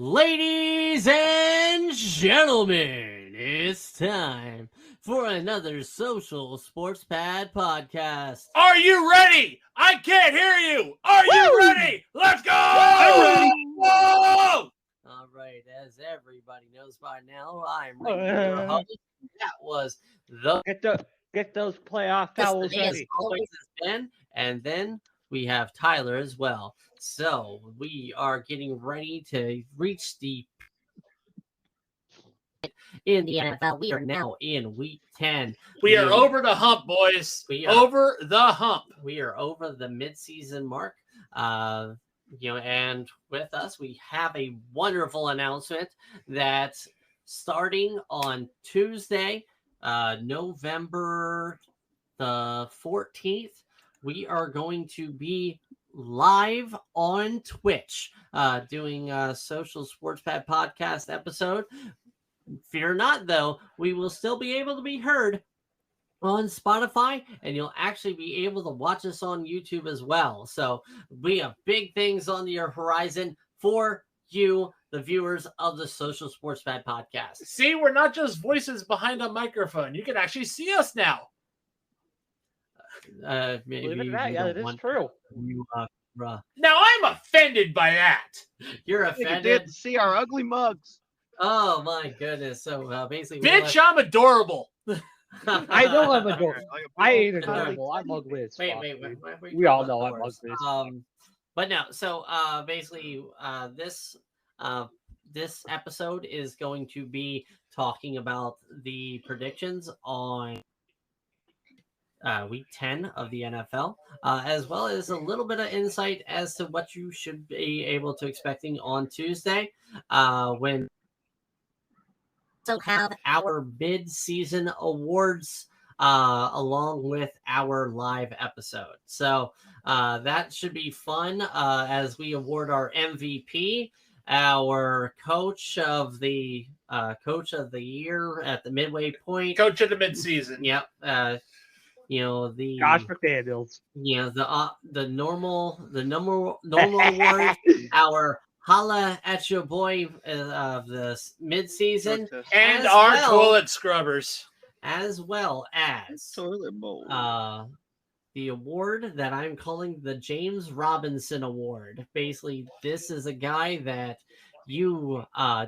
Ladies and gentlemen, it's time for another Social Sports Pad podcast. Are you ready? I can't hear you. Are you ready? Let's go! I'm ready. Whoa! All right, as everybody knows by now, I'm your host. That was the Get those playoff towels ready. always is Ben, and then we have Tyler as well. So we are getting ready to reach the in the NFL. We are now in week 10. We are over the hump, boys. We are over the hump. We are over the midseason mark. And with us, we have a wonderful announcement that starting on Tuesday, November the 14th, we are going to be live on Twitch doing a Social Sports Pad podcast episode. Fear not, though, we will still be able to be heard on Spotify, and you'll actually be able to watch us on YouTube as well. So we have big things on your horizon for you, the viewers of the Social Sports Pad podcast. See, we're not just voices behind a microphone. You can actually see us now. Maybe Believe it or not, yeah, it is true. Now I'm offended by that. You're You offended. did see our ugly mugs. Oh my goodness! So basically, Bitch, I'm adorable. I know I'm adorable. I ain't Alright. adorable. I'm ugly as fuck. Wait. dude. We all know I'm ugly as fuck. But no. So basically, this episode is going to be talking about the predictions on week 10 of the NFL, as well as a little bit of insight as to what you should be able to expecting on Tuesday, when have our mid-season awards along with our live episode. So that should be fun as we award our MVP, our coach of the year at the midway point, Coach of the midseason. Yep. The Josh McDaniels. The normal award, our holla at your boy of the midseason, And as our well- toilet scrubbers. as well as Toilet bowl. the award that I'm calling the James Robinson Award. Basically, this is a guy that you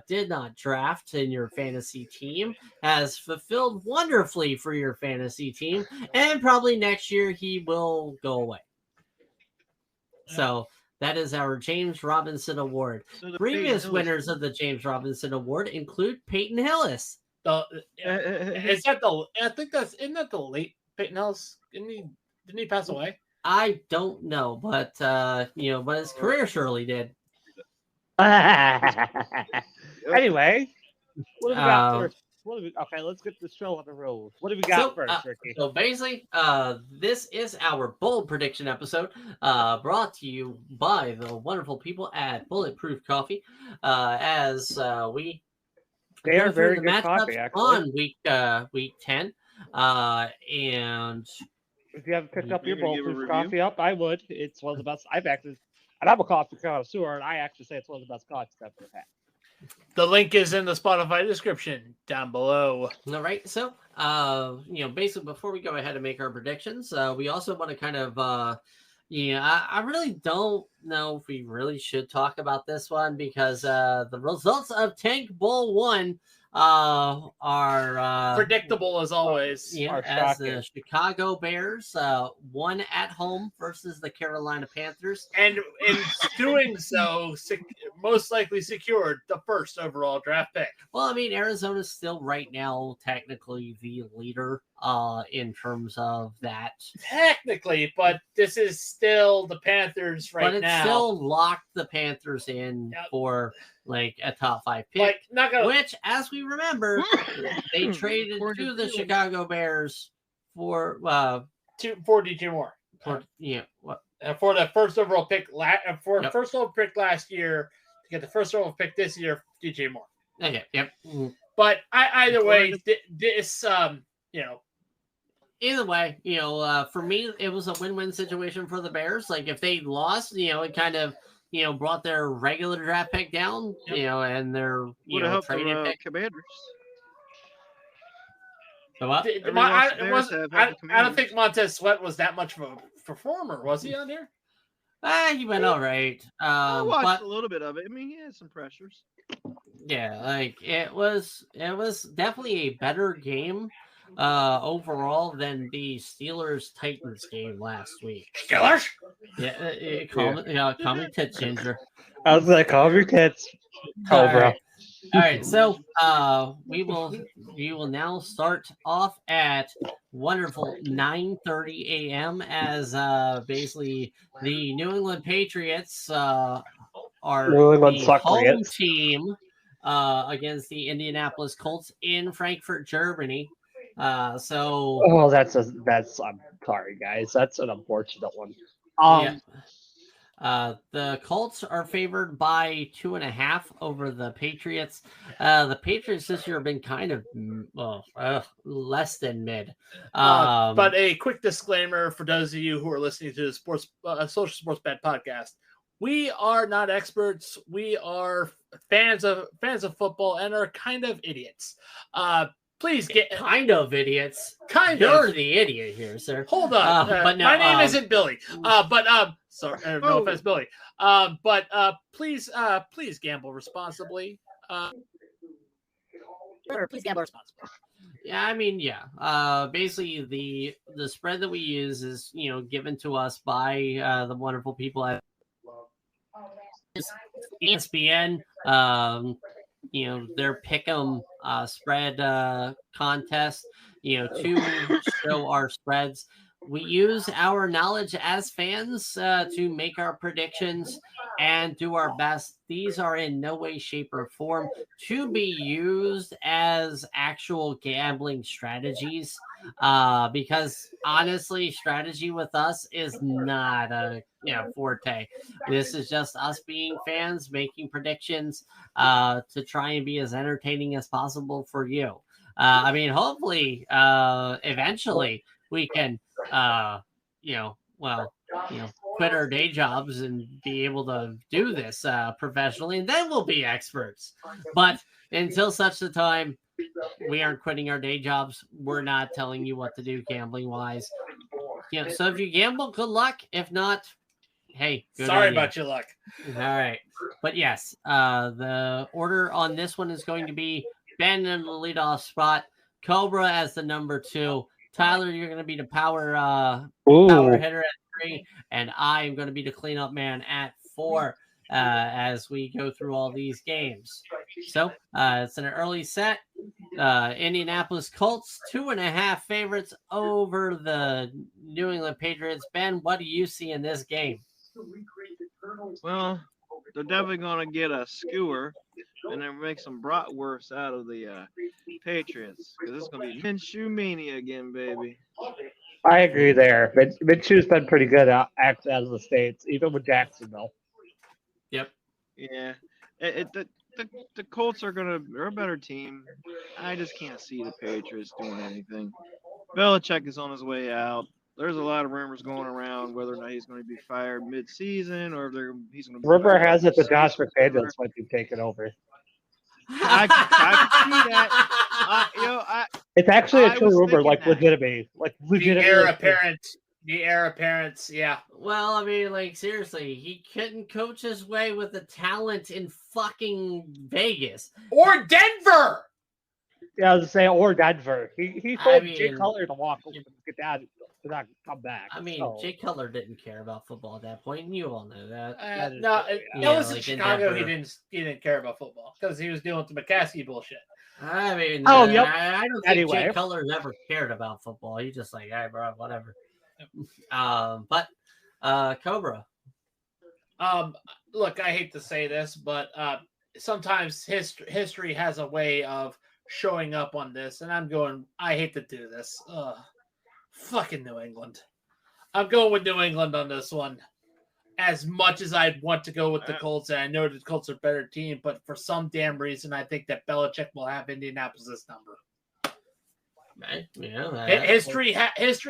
did not draft in your fantasy team, has fulfilled wonderfully for your fantasy team, and probably next year he will go away. So that is our James Robinson Award. Previous winners of the James Robinson Award include Peyton Hillis. Is that the? I think that's isn't that the late Peyton Hillis? Didn't he pass away? I don't know, but but his career surely did. Anyway, what do we got first? Okay, let's get the show on the road. What do we got first, Ricky? So basically, this is our bold prediction episode, brought to you by the wonderful people at Bulletproof Coffee. As we They are go through very the good matchups coffee, actually. on week 10, and If you haven't picked up your You're gonna give a Bulletproof review? coffee up, I would. It's one of the best. And I'm a coffee connoisseur, and I actually say it's one of the best coffees I've ever had. The link is in the Spotify description down below. all right. So basically, before we go ahead and make our predictions, we also want to kind of I really don't know if we really should talk about this one because the results of Tank Bowl 1 are Predictable as always. Are as shocking. the Chicago Bears won at home versus the Carolina Panthers. And in doing so, most likely secured the first overall draft pick. Well, I mean, Arizona's still right now technically the leader in terms of that. Technically, but this is still the Panthers right but it now. still locked the Panthers in Yep. for like a top 5 pick. Like, not gonna. Which, as we remember, they traded to the Chicago Bears for 42 more. what? For the first overall pick, Yep. first overall pick last year, to get the first overall pick this year, DJ Moore. Okay, yep. But either way, this Either way, for me, it was a win-win situation for the Bears. Like if they lost, it kind of brought their regular draft pick down, and their traded pick. Commanders. So what? I don't think Montez Sweat was that much of a performer, was he on here? He went all right. I watched a little bit of it. I mean, he had some pressures. Yeah, like it was definitely a better game overall than the Steelers-Titans game last week. Steelers? Yeah, call me Tit Ginger. I was like, calm your tits. Cobra. All right, so we will now start off at wonderful 9:30 a.m. as basically the New England Patriots are the home team against the Indianapolis Colts in Frankfurt, Germany. I'm sorry, guys. That's an unfortunate one. The Colts are favored by 2.5 over the Patriots. The Patriots this year have been kind of less than mid. But a quick disclaimer for those of you who are listening to the Social Sports Pad podcast: we are not experts. We are fans of football and are kind of idiots. Please get kind of idiots. You're the idiot here, sir. Hold on. But no, my name isn't Billy. Sorry, no offense, Billy. But please gamble responsibly. Please gamble responsibly. Yeah, I mean, yeah. Basically, the spread that we use is given to us by the wonderful people at ESPN. Their pick'em spread contest, to show our spreads. We use our knowledge as fans to make our predictions and do our best. These are in no way, shape, or form to be used as actual gambling strategies because honestly, strategy with us is not a forte. This is just us being fans, making predictions to try and be as entertaining as possible for you. I mean, hopefully, eventually we can, quit our day jobs and be able to do this professionally, and then we'll be experts. But until such a time, we aren't quitting our day jobs. We're not telling you what to do gambling wise. So if you gamble, good luck. If not, hey, sorry about your luck. All right. But yes, the order on this one is going to be Ben in the leadoff spot, Cobra as the number 2. Tyler, you're going to be the power hitter at 3, and I am going to be the cleanup man at 4 as we go through all these games. So it's an early set. Indianapolis Colts, 2.5 favorites over the New England Patriots. Ben, what do you see in this game? Well, they're definitely going to get a skewer and then make some bratwurst out of the Patriots because it's going to be Minshew mania again, baby. I agree there. Minshew's been pretty good out of the States, even with Jacksonville. Yep. Yeah. The Colts they're a better team. I just can't see the Patriots doing anything. Belichick is on his way out. There's a lot of rumors going around whether or not he's going to be fired mid-season or if he's going to. Rumor has it that Josh McDaniels might be taking over. I can see that. It's actually a true rumor, legitimately. The heir apparent, yeah. Well, I mean, seriously, he couldn't coach his way with the talent in fucking Vegas or Denver. Yeah, I was saying, or Denver. He told Jay Cutler to walk over, get down, to not come back. I mean, Jay Cutler didn't care about football at that point, and you all know that. In Chicago, he didn't care about football because he was dealing with the McCaskey bullshit. I mean, yep. I don't think Jay Cutler ever cared about football. He just hey, bro, whatever. But Cobra. Look, I hate to say this, but sometimes history has a way of showing up on this, and I hate to do this. Fucking New England. I'm going with New England on this one. As much as I'd want to go with the Colts, and I know the Colts are a better team, but for some damn reason, I think that Belichick will have Indianapolis' number. Okay. Yeah. History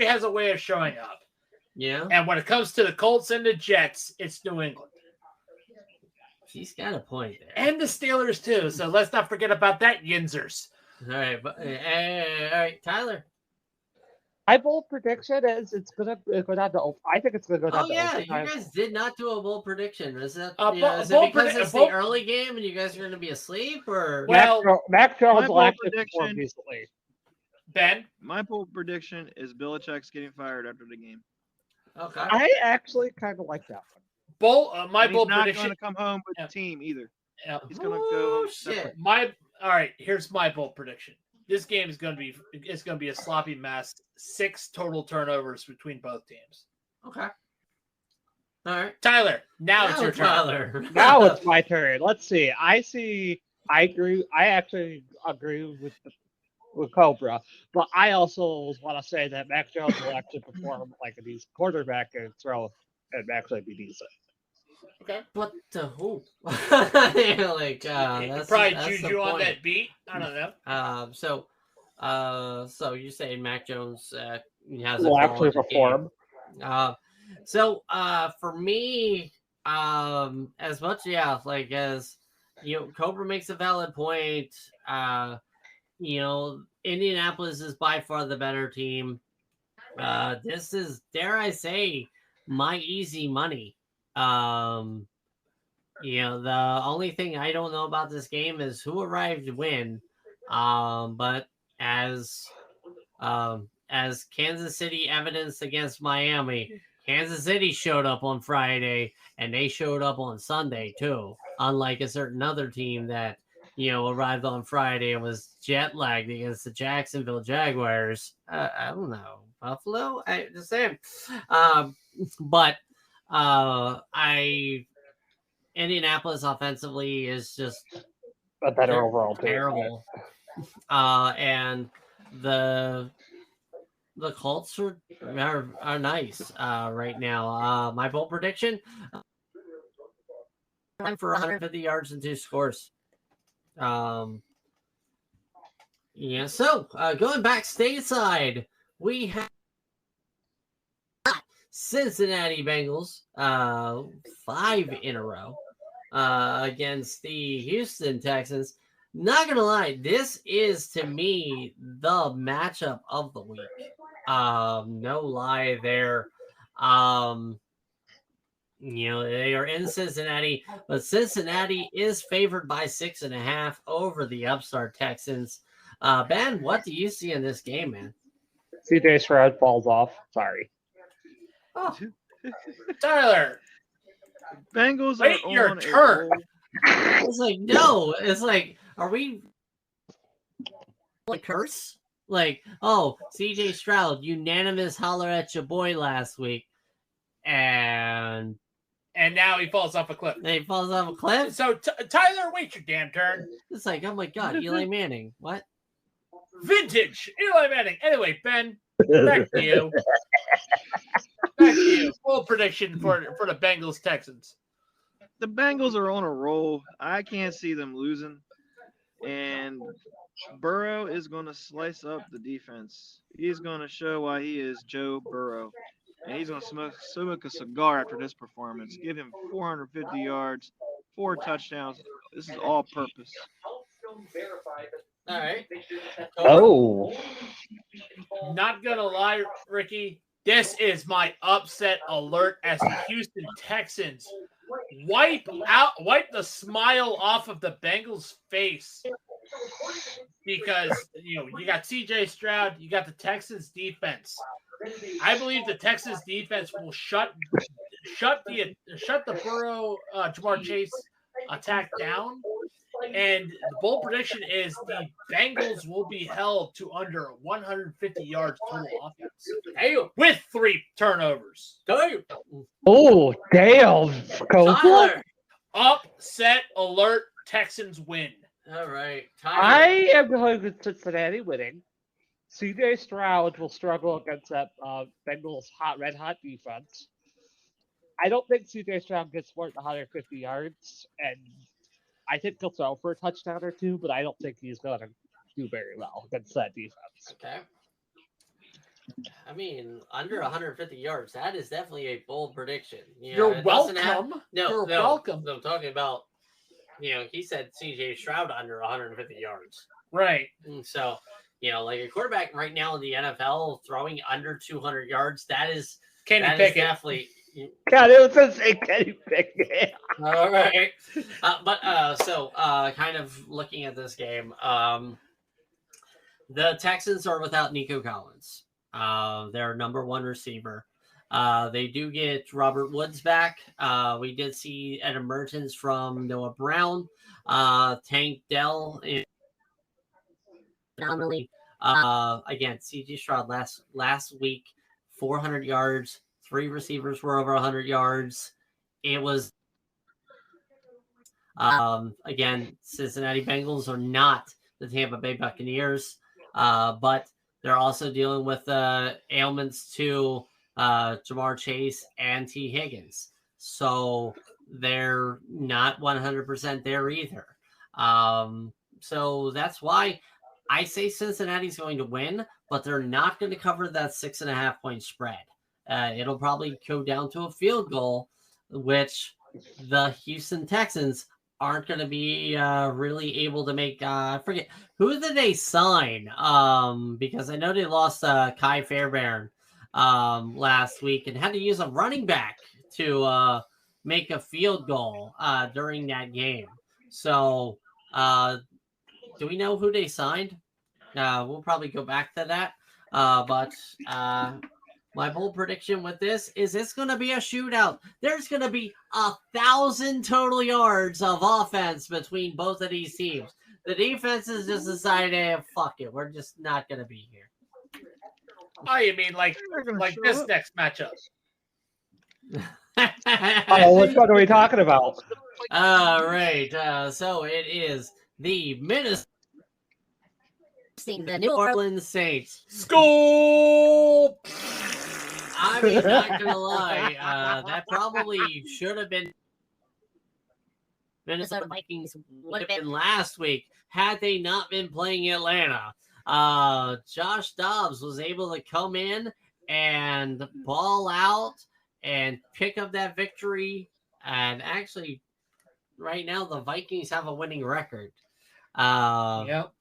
has a way of showing up. Yeah. And when it comes to the Colts and the Jets, it's New England. He's got a point there. And the Steelers too. So let's not forget about that, Yinzers. All right, all right, Tyler. My bold prediction is it's gonna go down to. I think it's gonna go down. Oh to yeah, overtime. you guys did not do a bold prediction. Is that is it bold because it's the early game and you guys are going to be asleep, or Well, Mac Jones will bold actually perform prediction- decently. Ben? My bold prediction is Belichick's getting fired after the game. okay? I actually kind of like that one. My And he's bold not prediction. going to come home with Yeah. the team either. Yeah. He's going to Oh go. shit! All right, here's my bold prediction. This game is going to be a sloppy mess. 6 total turnovers between both teams. Okay. All right. Tyler, now it's your turn. Tyler. Now it's my turn. Let's see. I agree. I actually agree with Cobra, but I also want to say that Mac Jones will actually perform like a decent quarterback and throw and actually be decent. Okay. But to who? Like that's Probably that's the Juju on point. that beat. I don't know. So you're saying Mac Jones has Will a actually quality game. perform. For me, as much like as Cobra makes a valid point. Indianapolis is by far the better team. This is, dare I say, my easy money. The only thing I don't know about this game is who arrived when. But as Kansas City evidence against Miami, Kansas City showed up on Friday and they showed up on Sunday too. Unlike a certain other team that arrived on Friday and was jet lagged against the Jacksonville Jaguars. I don't know, Buffalo. I just saying. But Indianapolis offensively is just A better overall team. terrible. And the Colts are nice right now. My bold prediction: for 150 yards and 2 scores. So going back stateside, we have Cincinnati Bengals, 5 in a row against the Houston Texans. Not gonna lie, this is to me the matchup of the week. No lie there. They are in Cincinnati, but Cincinnati is favored by 6.5 over the upstart Texans. Ben, what do you see in this game, man? CJ Stroud falls off. Sorry. Oh, Tyler, Bengals wait are your on a turn. roll. it's like, no. It's like, are we like curse? Like, oh, CJ Stroud, unanimous holler at your boy last week. And now he falls off a cliff. he falls off a cliff. So Tyler, wait your damn turn. It's like, oh my God, Eli Manning. What? Vintage Eli Manning. Anyway, Ben, back to you. Back to you. Full prediction for the Bengals Texans. The Bengals are on a roll. I can't see them losing. And Burrow is going to slice up the defense. He's going to show why he is Joe Burrow. And he's going to smoke a cigar after this performance. Give him 450 yards, 4 touchdowns. This is all purpose. All right. Oh. Not gonna lie, Ricky, this is my upset alert as the Houston Texans wipe the smile off of the Bengals' face, because you got CJ Stroud, you got the Texans defense. I believe the Texans defense will shut the Burrow Jamar Chase attack down. And the bold prediction is the Bengals will be held to under 150 yards total offense with 3 turnovers. Oh, damn. Tyler. Upset alert, Texans win. All right. I am going with Cincinnati winning. CJ Stroud will struggle against that Bengals red hot defense. I don't think CJ Stroud gets more than 150 yards, and I think he'll throw for a touchdown or 2, but I don't think he's going to do very well against that defense. Okay. I mean, under 150 yards, that is definitely a bold prediction. You're welcome. You're welcome. No, I'm talking about he said CJ Stroud under 150 yards. Right. And so, like a quarterback right now in the NFL throwing under 200 yards, that is definitely. God, it was going to say Kenny Pickett. All right. So kind of looking at this game, the Texans are without Nico Collins, their number one receiver. They do get Robert Woods back. We did see an emergence from Noah Brown. Tank Dell phenomenally. Again, CJ Stroud last week, 400 yards. 3 receivers were over 100 yards. It was again, Cincinnati Bengals are not the Tampa Bay Buccaneers, but they're also dealing with ailments to Jamar Chase and T. Higgins. So they're not 100% there either. So that's why I say Cincinnati's going to win, but they're not going to cover that 6.5 point spread. It'll probably go down to a field goal, which the Houston Texans aren't going to be really able to make. I forget, who did they sign? Because I know they lost Kai Fairbairn last week and had to use a running back to make a field goal during that game. So do we know who they signed? We'll probably go back to that. But my bold prediction with this is it's going to be a shootout. There's going to be 1,000 total yards of offense between both of these teams. The defenses just decided, hey, fuck it. We're just not going to be here. Oh, you mean like this next matchup? Oh, which one are we talking about? All right. So it is the New Orleans Saints. School. I mean, not gonna lie, that probably should have been Minnesota Vikings would have been last week had they not been playing Atlanta. Josh Dobbs was able to come in and ball out and pick up that victory. And actually, right now, the Vikings have a winning record. Yep.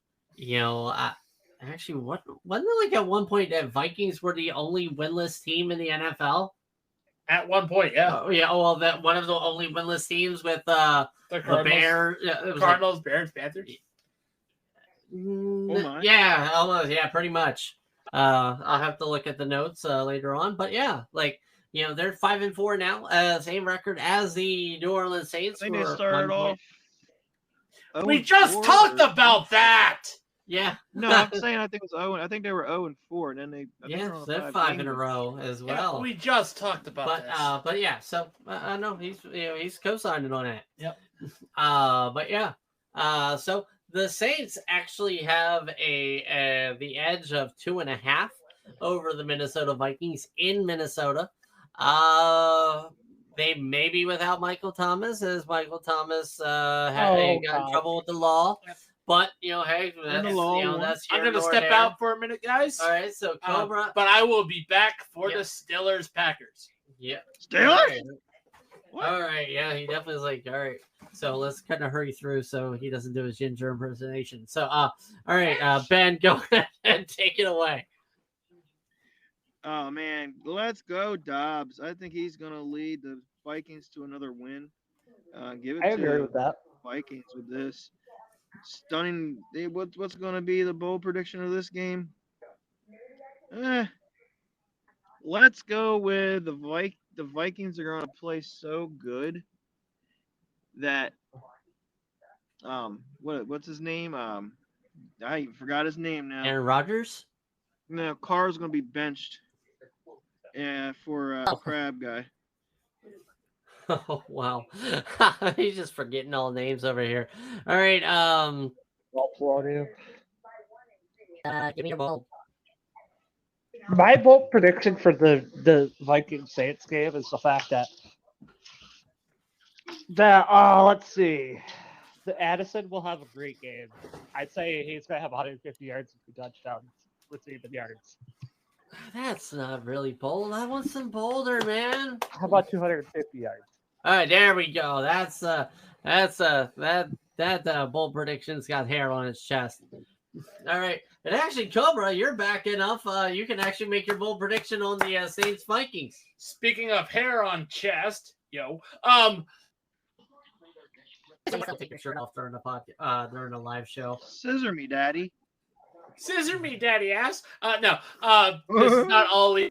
Actually, wasn't it like at one point that Vikings were the only winless team in the NFL? At one point, yeah. Well, that one of the only winless teams with the Bears. Yeah, Cardinals, Bears, Panthers. Yeah, almost. Yeah, pretty much. I'll have to look at the notes later on, but yeah, they're 5-4 now. Same record as the New Orleans Saints. I think they started off. We just talked about that. Yeah. No, I'm saying I think it was 0. I think they were 0-4, and then they they're 5 in a row as well. Yeah, we just talked about this. But yeah, so I know he's co-signing on it. Yep. But yeah. So the Saints actually have the edge of 2.5 over the Minnesota Vikings in Minnesota. They may be without Michael Thomas, as Michael Thomas got in trouble with the law. Yep. But hey, that's I'm gonna step out for a minute, guys. All right, so Cobra, but I will be back for the Steelers Packers. Yeah, Steelers. All right, yeah, he definitely is like, all right. So let's kind of hurry through so he doesn't do his Ginger impersonation. So, all right, Ben, go ahead and take it away. Oh man, let's go Dobbs. I think he's gonna lead the Vikings to another win. Give it I to agree with that. Vikings with this. Stunning. What's going to be the bold prediction of this game? Let's go with the Vikings are going to play so good that what's his name? I forgot his name now. Aaron Rodgers? No, Carr's going to be benched. Yeah, for Crab guy. Oh, wow. He's just forgetting all names over here. All right. Give me your bold. My bold prediction for the Vikings Saints game is the fact that let's see. The Addison will have a great game. I'd say he's gonna have 150 yards and 2 touchdowns receiving yards. That's not really bold. I want some bolder, man. How about 250 yards? All right, there we go. That that bold prediction's got hair on its chest. All right, and actually, Cobra, you're back enough. You can actually make your bold prediction on the Saints Vikings. Speaking of hair on chest, Take your shirt off during the live show. Scissor me, daddy. scissor me, daddy ass. No, this is not all. This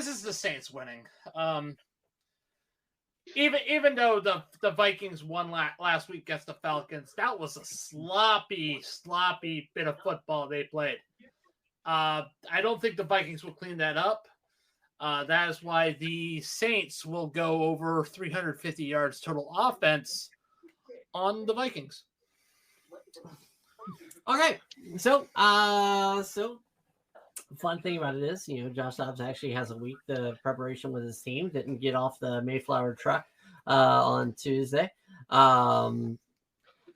is the Saints winning. Even though the Vikings won last week against the Falcons, that was a sloppy bit of football they played. I don't think the Vikings will clean that up. That is why the Saints will go over 350 yards total offense on the Vikings. Okay, so fun thing about it is, Josh Dobbs actually has a week the preparation with his team. Didn't get off the Mayflower truck on Tuesday. The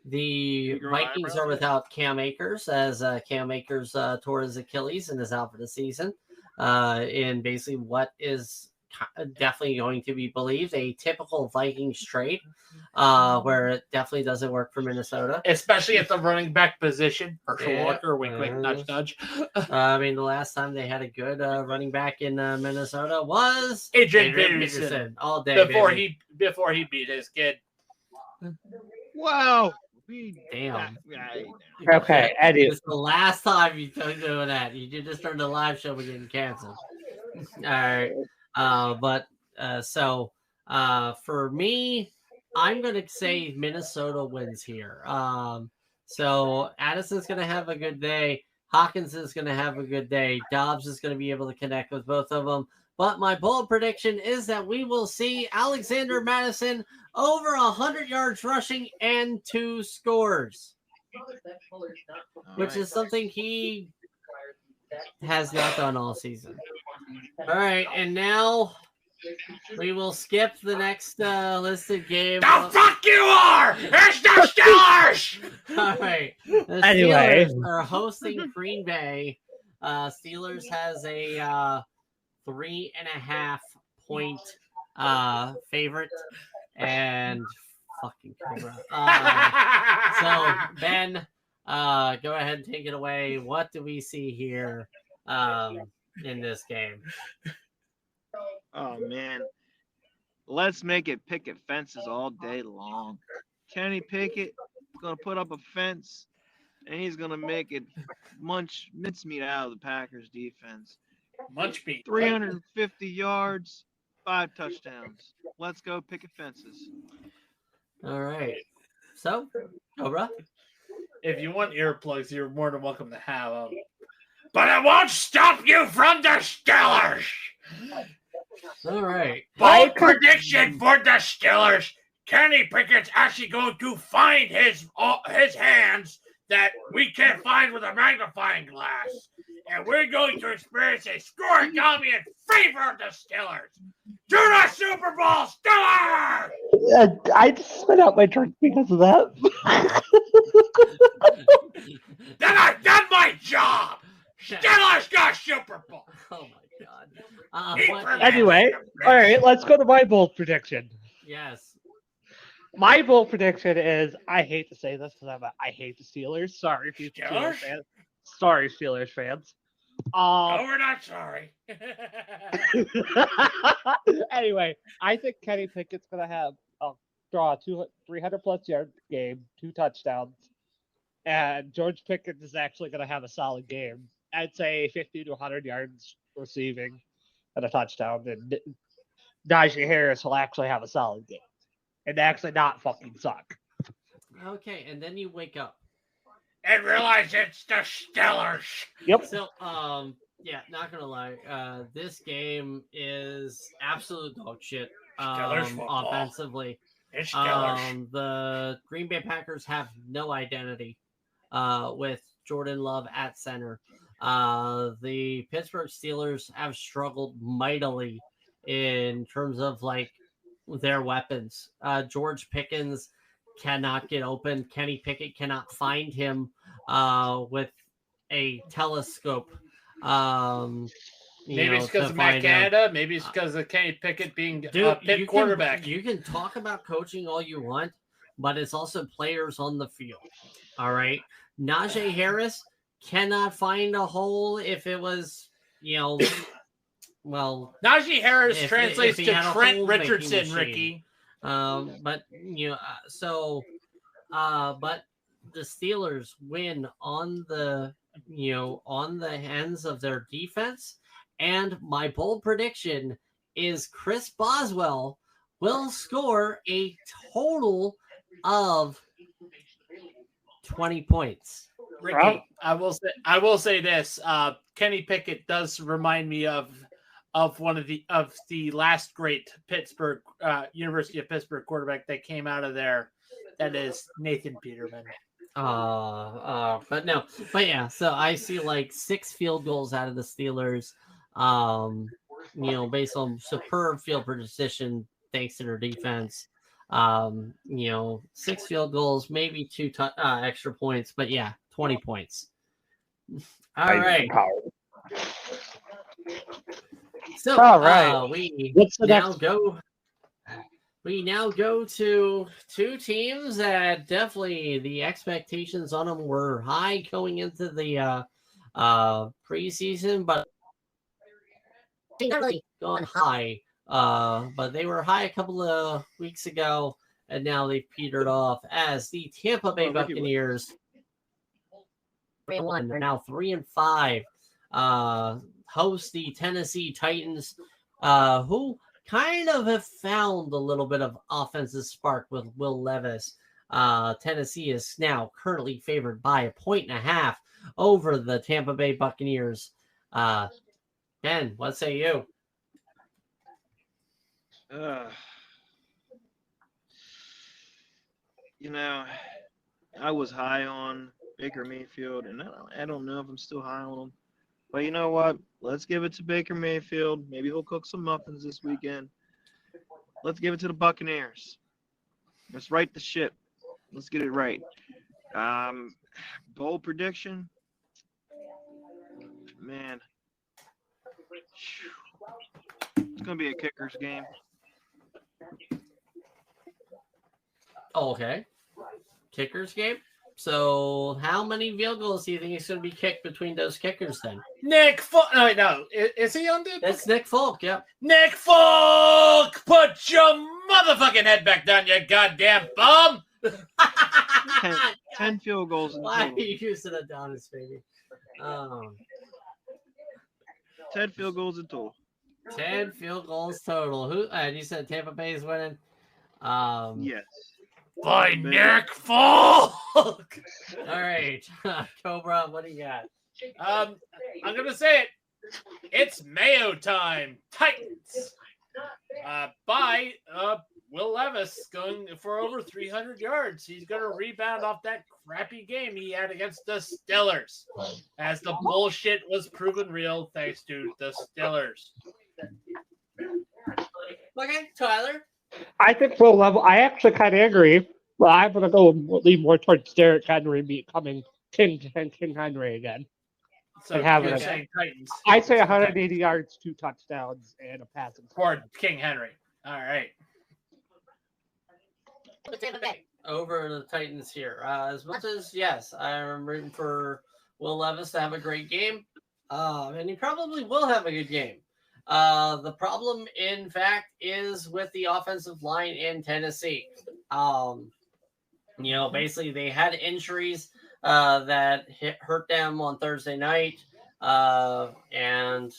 Vikings are without Cam Akers, as Cam Akers tore his Achilles and is out for the season. In basically what is definitely going to be believed a typical Vikings trade, where it definitely doesn't work for Minnesota, especially at the running back position. Herschel Walker, wink, wink, nudge, nudge. I mean, the last time they had a good running back in Minnesota was Adrian Peterson all day before he beat his kid. Wow. Damn. Okay, Eddie. It's the last time you started doing that. You just started the live show and getting canceled. All right. So for me, I'm going to say Minnesota wins here. So Addison's going to have a good day. Hawkins is going to have a good day. Dobbs is going to be able to connect with both of them. But my bold prediction is that we will see Alexander Mattison over 100 yards rushing and 2 scores, which is something he has not done all season. All right, and now we will skip the next listed game. The fuck you are! It's the Steelers! All right. The Anyway. Steelers are hosting Green Bay. Steelers has a 3.5 point favorite, and fucking Cobra. So Ben, go ahead and take it away. What do we see here in this game? Oh man, let's make it picket fences all day long. Kenny Pickett is gonna put up a fence, and he's gonna make it mincemeat out of the Packers defense. Munch beat. 350 yards, 5 touchdowns. Let's go picket fences. All right. So, Cobra. If you want earplugs, you're more than welcome to have them. But it won't stop you from the Steelers. All right. Bold prediction for the Steelers. Kenny Pickett's actually going to find his hands that we can't find with a magnifying glass. And we're going to experience a scoregami in favor of the Steelers. To the Super Bowl, Steelers! I just spit out my drink because of that. Then I've done my job. Steelers got Super Bowl. Oh my God. Anyway, all right, let's go to my bold prediction. Yes. My bold prediction is, I hate to say this because I hate the Steelers. Sorry, future Steelers Steelers? fans. Sorry, Steelers fans. No, we're not sorry. Anyway, I think Kenny Pickett's gonna have draw a 300+ yard game, 2 touchdowns, and George Pickens is actually gonna have a solid game. I'd say 50 to 100 yards receiving and a touchdown. And Najee Harris will actually have a solid game and actually not fucking suck. Okay, and then you wake up. And realize it's the Steelers. Yep. So, yeah, not gonna lie. This game is absolute dog shit. Steelers football. Offensively, It's Steelers. the Green Bay Packers have no identity. With Jordan Love at center, the Pittsburgh Steelers have struggled mightily in terms of like their weapons. George Pickens cannot get open. Kenny Pickett cannot find him with a telescope. Maybe it's because of Matt Canada. Maybe it's because of Kenny Pickett being Pitt quarterback. You can talk about coaching all you want, but it's also players on the field. All right. Najee Harris cannot find a hole if it was, well, Najee Harris if translates he to had a Trent hole making Richardson, machine. Ricky. But but the Steelers win on the hands of their defense, and my bold prediction is Chris Boswell will score a total of 20 points. Ricky, I will say this. Kenny Pickett does remind me of one of the last great Pittsburgh University of Pittsburgh quarterback that came out of there. That is Nathan Peterman. But yeah. So I see like 6 field goals out of the Steelers. Based on superb field position thanks to their defense. 6 field goals, maybe 2 extra points, but yeah, 20 points. All right. So, all right. We now go to 2 teams that definitely the expectations on them were high going into the preseason, but they not really gone high. But they were high a couple of weeks ago, and now they've petered off as the Tampa Bay Buccaneers 3-1. They're now 3-5. Host the Tennessee Titans, who kind of have found a little bit of offensive spark with Will Levis. Tennessee is now currently favored by 1.5 over the Tampa Bay Buccaneers. Ben, what say you? I was high on Baker Mayfield, and I don't know if I'm still high on him. But you know what? Let's give it to Baker Mayfield. Maybe he'll cook some muffins this weekend. Let's give it to the Buccaneers. Let's right the ship. Let's get it right. Bold prediction. Man. It's going to be a kicker's game. Okay. Kickers game? So how many field goals do you think is going to be kicked between those kickers then? Nick Folk. No. Is he on the? That's Nick Folk, yep. Nick Folk! Put your motherfucking head back down, you goddamn bum! 10 field goals. Why are you using Adonis, baby? 10 field goals in total. 10 field goals total. Who? And you said Tampa Bay is winning? Yes. By Nick Folk! All right. Cobra, what do you got? I'm going to say it. It's Mayo time. Titans. By Will Levis going for over 300 yards. He's going to rebound off that crappy game he had against the Steelers. As the bullshit was proven real thanks to the Steelers. Okay, Tyler. I think Will Levis. I actually kind of agree. But I'm going to lean more towards Derrick Henry becoming King Henry again. So you're saying Titans. I'd say 180 yards, 2 touchdowns, and a passing. For King Henry. All right. Over the Titans here. As much as, yes, I'm rooting for Will Levis to have a great game. And he probably will have a good game. The problem, in fact, is with the offensive line in Tennessee. Basically they had injuries that hurt them on Thursday night. And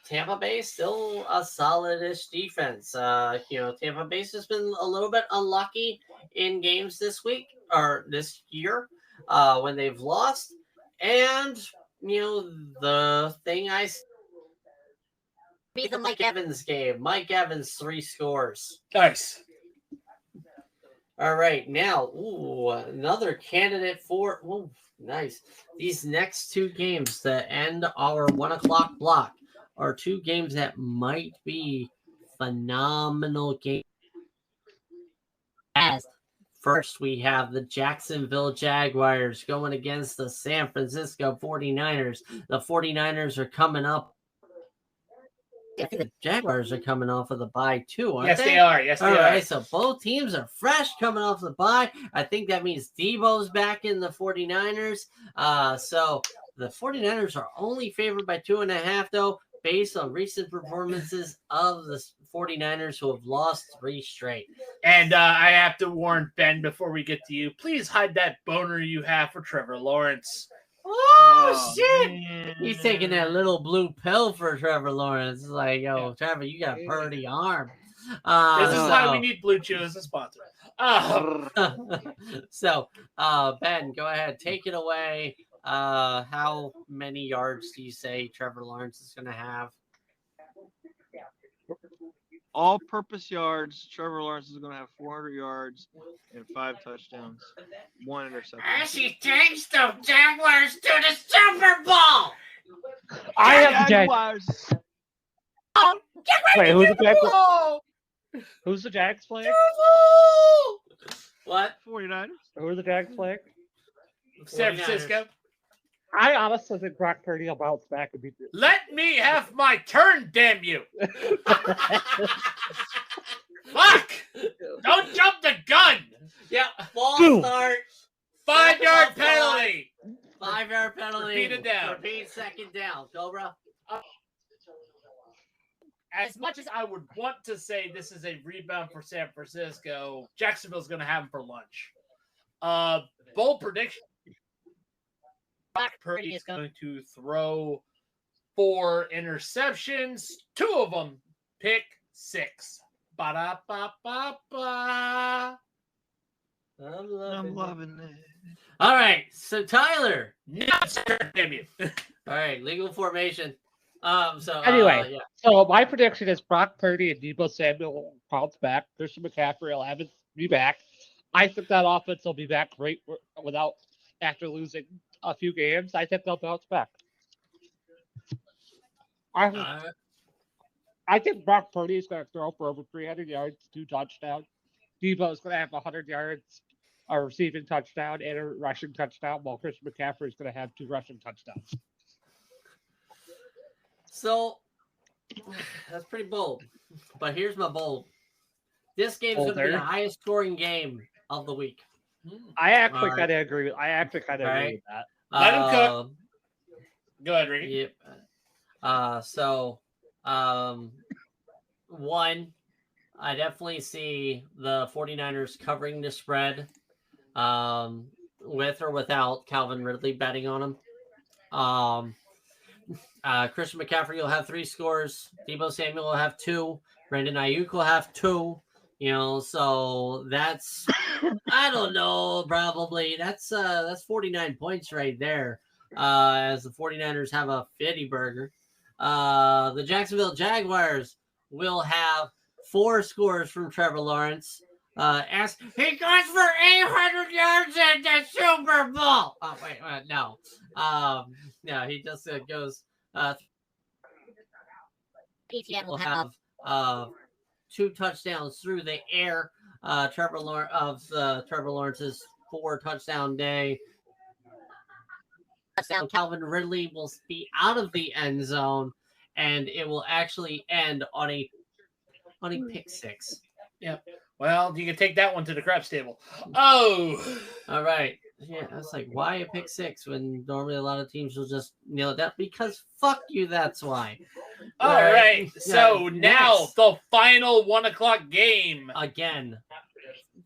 Tampa Bay still a solid-ish defense. Tampa Bay's just been a little bit unlucky in games this week or this year when they've lost. And, the thing be the Mike Evans game. Mike Evans, 3 scores. Nice. All right, now, another candidate for, nice. These next 2 games that end our 1 o'clock block are 2 games that might be phenomenal games. As first, we have the Jacksonville Jaguars going against the San Francisco 49ers. The 49ers are coming up I think the Jaguars are coming off of the bye too, aren't Yes, they? they are. Yes, they All are. right, so both teams are fresh coming off the bye. I think that means Debo's back in the 49ers. So the 49ers are only favored by 2.5, though, based on recent performances of the 49ers, who have lost 3 straight. And I have to warn Ben before we get to you. Please hide that boner you have for Trevor Lawrence. Oh, shit! man. He's taking that little blue pill for Trevor Lawrence. It's like, yo, Trevor, you got a pretty arm. This is why so- we need Blue Chew as a sponsor. So, Ben, go ahead, take it away. How many yards do you say Trevor Lawrence is going to have? All-purpose yards. Trevor Lawrence is going to have 400 yards and 5 touchdowns, 1 interception. takes the Jaguars to the Super Bowl. I have the Jaguars. Jaguars. Wait, who's the Jags? Who's the Jags playing? What? 49ers. Who are the Jags playing? San 49ers. Francisco. I honestly think Brock Purdy will bounce back and beat the. Let me have my turn, damn you. Fuck! Don't jump the gun. Yeah, false Boom. start. 5-yard penalty. 5-yard penalty. Repeat it down. Repeat second down. Cobra. As much as I would want to say this is a rebound for San Francisco, Jacksonville's going to have him for lunch. Bold prediction. Brock Purdy is going to throw 4 interceptions, 2 of them pick 6. Ba-da-ba-ba-ba. I'm loving it. All right, so Tyler. Now it's your turn, damn you. All right, legal formation. Anyway. yeah. So my prediction is Brock Purdy and Deebo Samuel will bounce back. Christian McCaffrey will have it be back. I think that offense will be back great without after losing a few games. I think they'll bounce back. I think Brock Purdy is going to throw for over 300 yards, 2 touchdowns. Deebo is going to have 100 yards, a receiving touchdown, and a rushing touchdown, while Christian McCaffrey is going to have 2 rushing touchdowns. So that's pretty bold. But here's my bold. This game's going to be the Bolder. highest scoring game of the week. I actually All right. kind of agree. With Right. that. Let him cook. Um, Go ahead, Ricky. Yep. One, I definitely see the 49ers covering the spread with or without Calvin Ridley betting on him. Christian McCaffrey will have 3 scores. Deebo Samuel will have 2. Brandon Ayuk will have 2. So that's I don't know, probably that's 49 points right there. As the 49ers have a fitty burger. The Jacksonville Jaguars will have 4 scores from Trevor Lawrence. He goes for 800 yards in the Super Bowl. Oh wait, no. No, he just goes. PTN will have 2 touchdowns through the air. Trevor Lawrence's 4 touchdown day. Touchdown. Calvin Ridley will be out of the end zone, and it will actually end on a pick 6. Well, you can take that one to the craps table. Oh, All right. Yeah, I was like, why a pick 6 when normally a lot of teams will just nail it down? Because fuck you, that's why. all right. So Yeah, now next. the final 1:00 game. Again,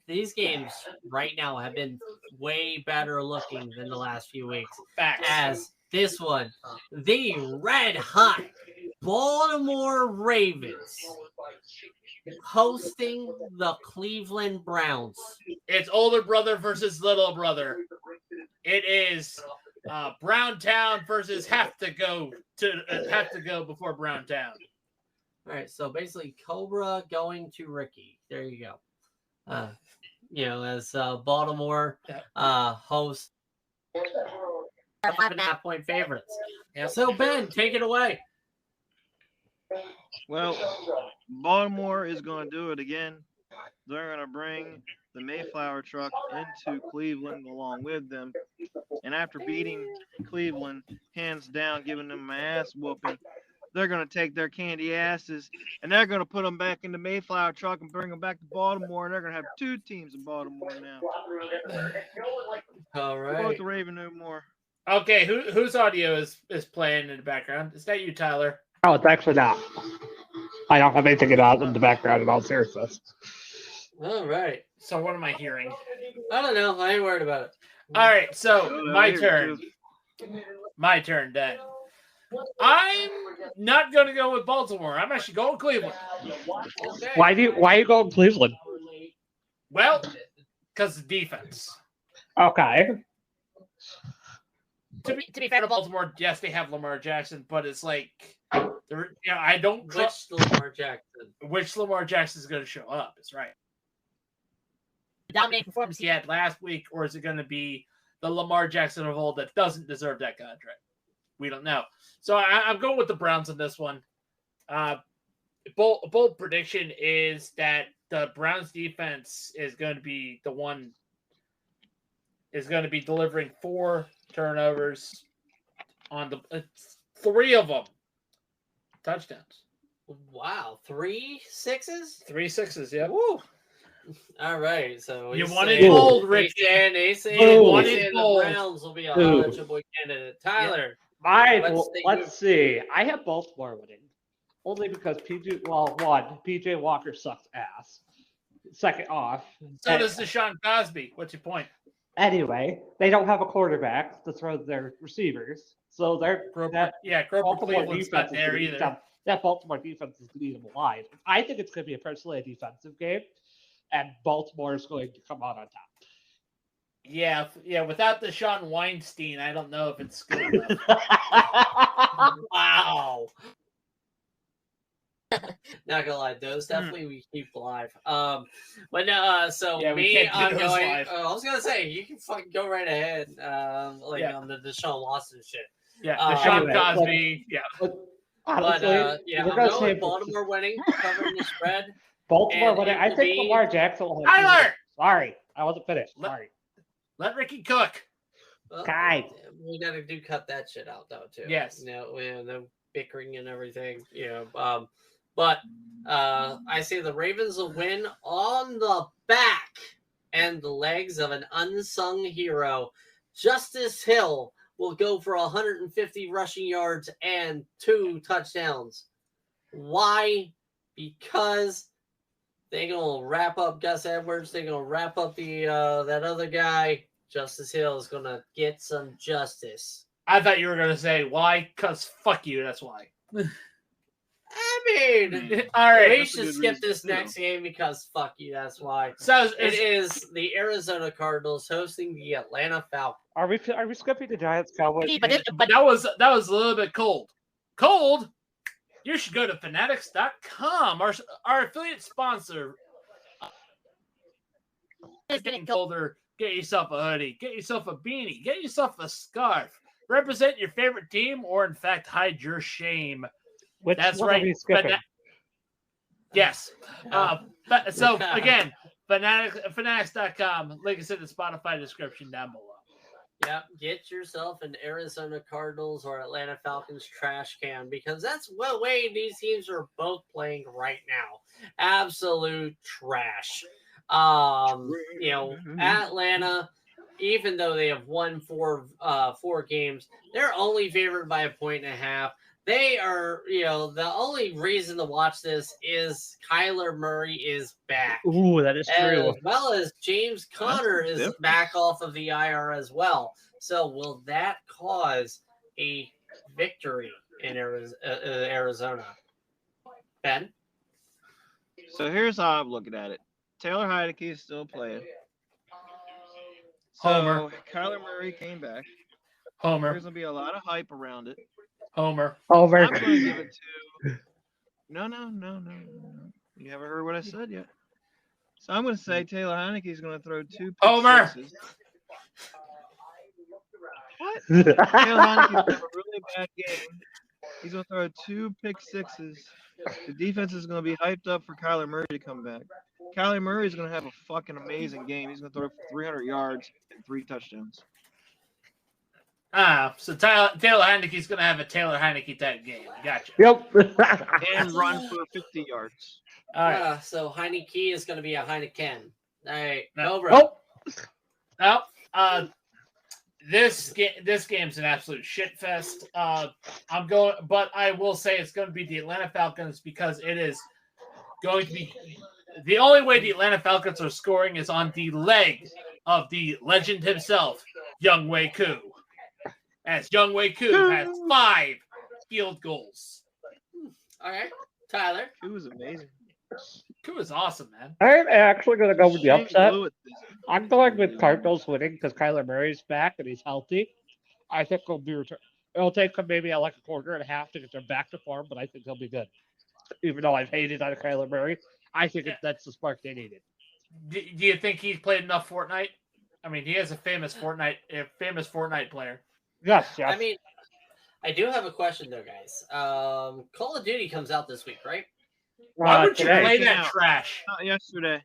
these games right now have been way better looking than the last few weeks. Facts. As this one, the red hot Baltimore Ravens hosting the Cleveland Browns. It's older brother versus little brother. It is Browntown versus have to go before Browntown. All right, so basically Cobra going to Ricky. There you go. As Baltimore hosts 5.5 point favorites. Yep. So Ben, take it away. Well, Baltimore is going to do it again. They're going to bring the Mayflower truck into Cleveland along with them. And after beating Cleveland, hands down, giving them an ass whooping, they're going to take their candy asses and they're going to put them back in the Mayflower truck and bring them back to Baltimore. And they're going to have 2 teams in Baltimore now. All We'll go right. with the Raven no more. Okay, whose audio is playing in the background? Is that you, Tyler? Oh, it's actually not. I don't have anything in the background in all seriousness. All right. So what am I hearing? I don't know. I ain't worried about it. All right, so Oh, no, my here it turn. is. My turn then. I'm not going to go with Baltimore. I'm actually going Cleveland. Okay. Why are you going Cleveland? Well, because of defense. Okay. To be fair to Baltimore, yes, they have Lamar Jackson, but it's like, I don't trust Which Lamar Jackson? which Lamar Jackson is going to show up. Is right. The dominating performance he had last week, or is it going to be the Lamar Jackson of old that doesn't deserve that contract? We don't know. So I'm going with the Browns on this one. Bold prediction is that the Browns defense is going to be the one is going to be delivering 4 turnovers on the 3 of them touchdowns. Wow, 3 6s? 3 6s, yeah. Woo! All right, so You he's wanted saying- bold, he's Rick. saying- he's saying- Ooh. he's Wanted saying the bold. Browns will be a Ooh. hot boy candidate. Tyler, Let's see. I have Baltimore winning. Only because PJ Walker sucks ass. Second off. So does Deshaun Cosby. What's your point? Anyway, they don't have a quarterback to throw their receivers. So Grover Baltimore Cleveland's not defense is there gonna eat either. them. That Baltimore defense is going to eat them alive. I think it's going to be personally a defensive game, and Baltimore is going to come out on top. Yeah. Without Deshaun Weinstein, I don't know if it's good enough. wow. Not gonna lie, those definitely we keep live. But no, so Yeah, we me, can't do I'm those going. live. I was gonna say you can fucking go right ahead. Yeah. On the Deshaun Watson shit. Yeah, Uh, Deshaun anyway, Cosby. Yeah. Honestly, But we're I'm gonna going say with Baltimore winning, covering the spread. Baltimore and winning. it I will think be- Lamar Jackson will have. Tyler! Sorry, I wasn't finished. Let- Sorry. Let Ricky cook. Well, Guy. we gotta cut that shit out though too. Yes. No bickering and everything. But I say the Ravens will win on the back and the legs of an unsung hero. Justice Hill will go for 150 rushing yards and 2 touchdowns. Why? Because they're gonna wrap up Gus Edwards. They're gonna wrap up the that other guy. Justice Hill is gonna get some justice. I thought you were going to say, why? Because fuck you, that's why. I mean, All right. we That's a should good skip reason, this too. next game because fuck you. That's why. So It is the Arizona Cardinals hosting the Atlanta Falcons. Are we skipping the Giants Cowboys? but that was a little bit cold. Cold? You should go to fanatics.com, our affiliate sponsor. It's getting colder. Get yourself a hoodie. Get yourself a beanie. Get yourself a scarf. Represent your favorite team, or in fact, hide your shame. Which That's one right. Are we skipping? Yes. So again, fanatics.com. Link is in the Spotify description down below. Yeah, get yourself an Arizona Cardinals or Atlanta Falcons trash can because that's what way these teams are both playing right now. Absolute trash. Atlanta, even though they have won four games, they're only favored by 1.5. They are, the only reason to watch this is Kyler Murray is back. Ooh, that is true. As well as James Conner is Yep. back off of the IR as well. So will that cause a victory in Arizona? Ben? So here's how I'm looking at it. Taylor Heineke is still playing. So Homer. Kyler Murray came back. Homer. There's gonna be a lot of hype around it. Homer. Over. I'm gonna give it to. No. You haven't heard what I said yet. So I'm gonna say Taylor Heineke is gonna throw 2 pick Homer. sixes. What? Taylor Heineke's gonna have a really bad game. He's gonna throw 2 pick sixes. The defense is gonna be hyped up for Kyler Murray to come back. Kyler Murray is gonna have a fucking amazing game. He's gonna throw for 300 yards and 3 touchdowns. So Taylor Heineke's going to have a Taylor Heineke type game. Gotcha. Yep. And run for 50 yards. All right. So Heineke is going to be a Heineken. All right, No. Cobra. Well, this game's an absolute shit fest. I'm going, but I will say it's going to be the Atlanta Falcons because it is going to be the only way the Atlanta Falcons are scoring is on the leg of the legend himself, Younghoe Koo. As Younghoe Koo has 5 field goals. All right, Tyler. It was amazing. Koo is awesome, man. I'm actually going to go with the Shane upset. blew it. I'm going with Cardinals winning because Kyler Murray's back and he's healthy. I think he'll be returned. It'll take him maybe like a quarter and a half to get them back to form, but I think he'll be good. Even though I've hated on Kyler Murray, I think that's the spark they needed. Do you think he's played enough Fortnite? I mean, he is a famous Fortnite player. Yes, yes. I mean, I do have a question though, guys. Call of Duty comes out this week, right? Why would you today. play Came that out. trash? Not yesterday.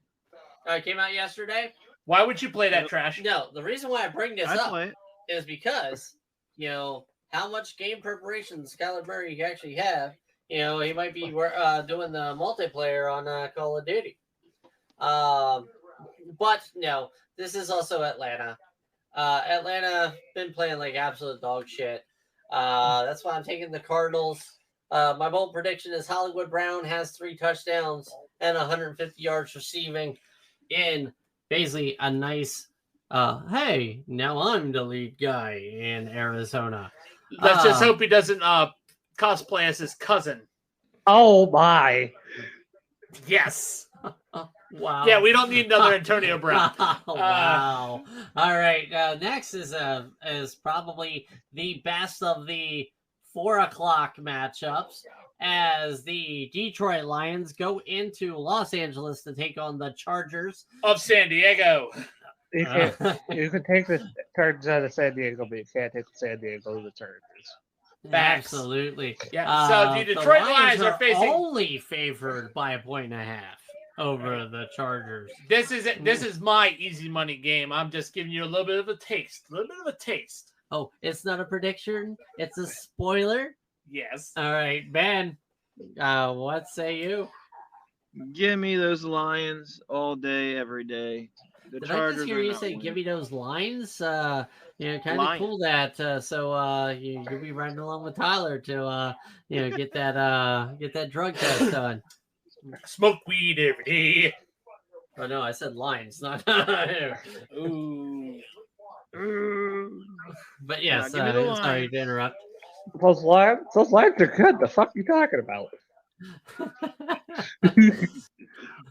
It came out yesterday. Why would you play that trash? No, the reason why I bring this I up play it. is because how much game preparation does Kyler Murray actually have? He might be doing the multiplayer on Call of Duty. But no, this is also Atlanta. Atlanta been playing like absolute dog shit. That's why I'm taking the Cardinals. My bold prediction is Hollywood Brown has 3 touchdowns and 150 yards receiving in basically a nice, hey, now I'm the lead guy in Arizona. Let's just hope he doesn't cosplay as his cousin. Oh my! Yes. Wow. Yeah, we don't need another Antonio Brown. Wow. All right. Next is probably the best of the 4:00 matchups as the Detroit Lions go into Los Angeles to take on the Chargers Of San Diego. You can take the Chargers out of San Diego, but you can't take the San Diego to the Chargers. Facts. Absolutely. Yeah. So the Detroit Lions are facing. only favored by 1.5 over the Chargers. This is my easy money game. I'm just giving you a little bit of a taste. Oh, it's not a prediction. It's a spoiler. Yes. All right, Ben. What say you? Give me those Lions all day, every day. The Did Chargers I just hear are you not say winning. give me those lines? Kind of Line. cool that. You'll be riding along with Tyler to get that drug test done. Smoke weed every day. Oh no, I said lines, not. Ooh. But yes, give me the sorry lines. to interrupt. Those lines are good. The fuck you talking about?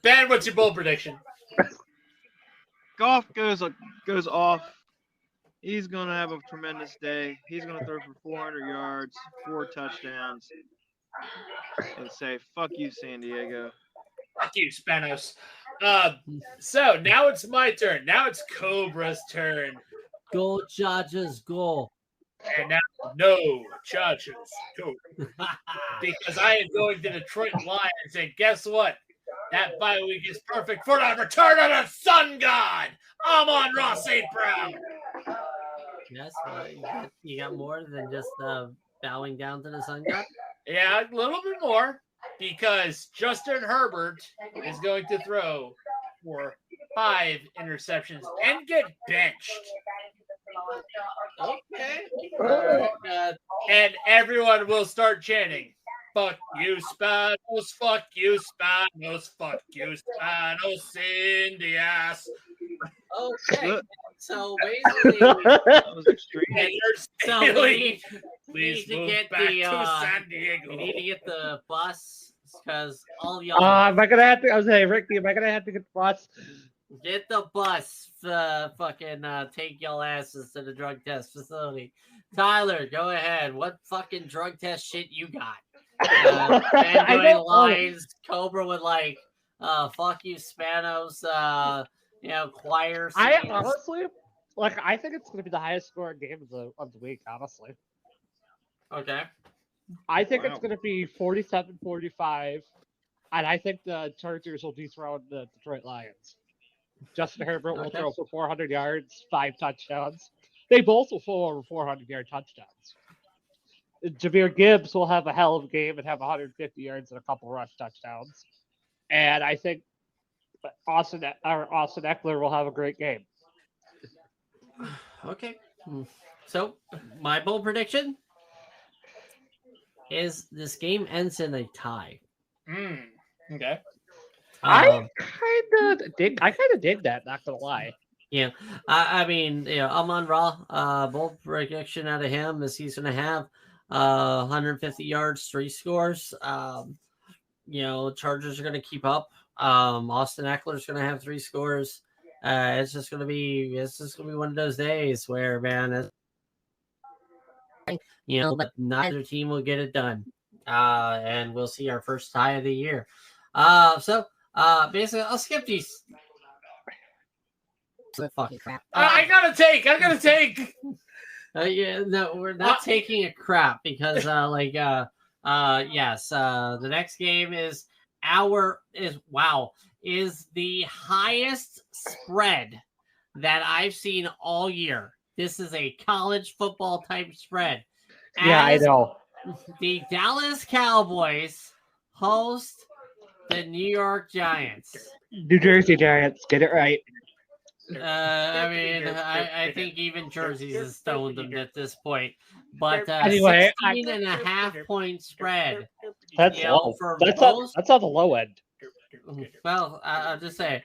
Ben, what's your bold prediction? Goff goes off. He's gonna have a tremendous day. He's gonna throw for 400 yards, 4 touchdowns, and say "fuck you, San Diego." Fuck you, Spanos. So now it's my turn. Now it's Cobra's turn. Go Chargers, go! And now, no Chargers, go. Because I am going to Detroit Lions, and guess what? That bye week is perfect for the return of the sun god. I'm on Ross St. Brown. Yes, you got more than just bowing down to the sun god. Yeah, a little bit more. Because Justin Herbert is going to throw for 5 interceptions and get benched. Okay. And everyone will start chanting, "Fuck you, Spanos, fuck you, Spanos, fuck you, Spanos in the ass." Okay. So basically, That was extreme. And you're so saying, we please need to move get back the to San Diego. we need to get the bus because all y'all Am I gonna have to? I was saying, Ricky, am I gonna have to get the bus? get the bus. Fucking take y'all asses to the drug test facility. Tyler, go ahead. What fucking drug test shit you got? Ben I doing don't know. lines. Cobra with like, fuck you, Spanos. Choir. I scenes. honestly, I think it's gonna be the highest scoring game of the week. Honestly, Okay. I think Wow. it's gonna be 47-45, and I think the Chargers will dethrone the Detroit Lions. Justin Herbert will Okay. throw for 400 yards, 5 touchdowns, They both will throw over 400-yard touchdowns. Jahmyr Gibbs will have a hell of a game and have 150 yards and a couple rush touchdowns. And I think Austin Eckler will have a great game. Okay. So my bold prediction is this game ends in a tie. Okay. I kind of dig that. Not gonna lie. Yeah, I mean, Amon Ra, bold prediction out of him is he's going to have 150 yards, 3 scores. Chargers are going to keep up. Austin Eckler is going to have 3 scores. It's just going to be one of those days where, man, but neither team will get it done, and we'll see our first tie of the year. So basically, I'll skip these. Fucking crap. I gotta take. Yeah, no, we're not taking a crap because yes, the next game is the highest spread that I've seen all year. This is a college football type spread. Yeah, I know. The Dallas Cowboys host the New York Giants. New Jersey Giants, get it right. I think even Jersey's has stoned them at this point. But Anyway, 16.5 point spread. That's low. That's on the low end. Well, I'll just say,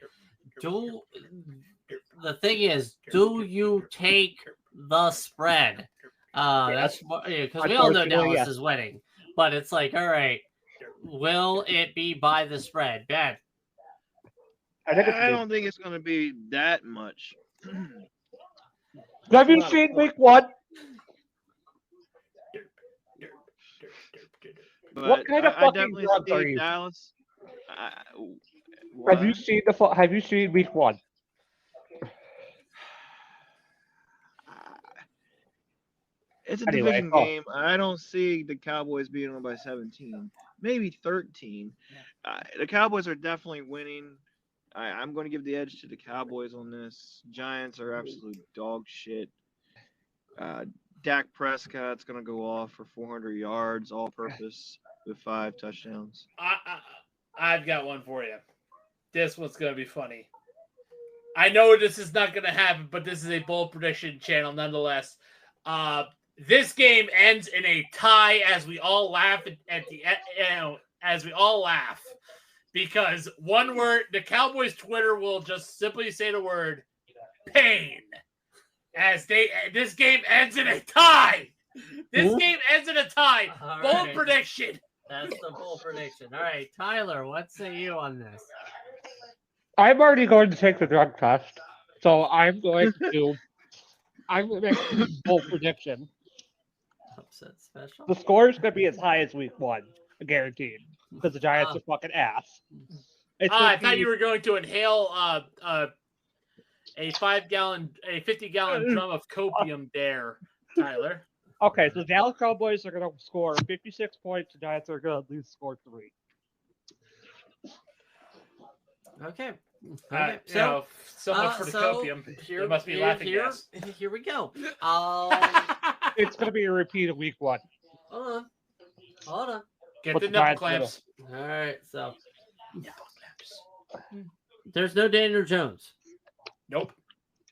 the thing is, do you take the spread? That's because we all know Dallas is winning, but it's like, all right, will it be by the spread? Ben. I don't think it's going to be that much. Have you seen week 1? But What kind of I fucking definitely drugs are see you? Dallas. Have you seen week 1? It's a Anyway, division game. I don't see the Cowboys beating them by 17, maybe 13. The Cowboys are definitely winning. I'm going to give the edge to the Cowboys on this. Giants are absolute dog shit. Dak Prescott's going to go off for 400 yards, all purpose, with 5 touchdowns. I've got one for you. This one's going to be funny. I know this is not going to happen, but this is a bold prediction channel nonetheless. This game ends in a tie as we all laugh because one word, the Cowboys Twitter will just simply say the word pain as this game ends in a tie. This game ends in a tie. All Bold right. prediction. That's the bold prediction. All right, Tyler, what say you on this? I'm already going to take the drug test, so I'm going to make a bold prediction. Upset special. The score is going to be as high as week 1, guaranteed, because the Giants are fucking ass. I thought you were going to inhale a 50-gallon drum of copium there, Tyler. Okay, so the Dallas Cowboys are going to score 56 points. The Giants are going to lose score 3. Okay. So much for the copium. There must be laughing gas. Here we go. It's going to be a repeat of week 1. Hold on. Get But the the nipple Giants clamps. All right, so there's no Daniel Jones. Nope.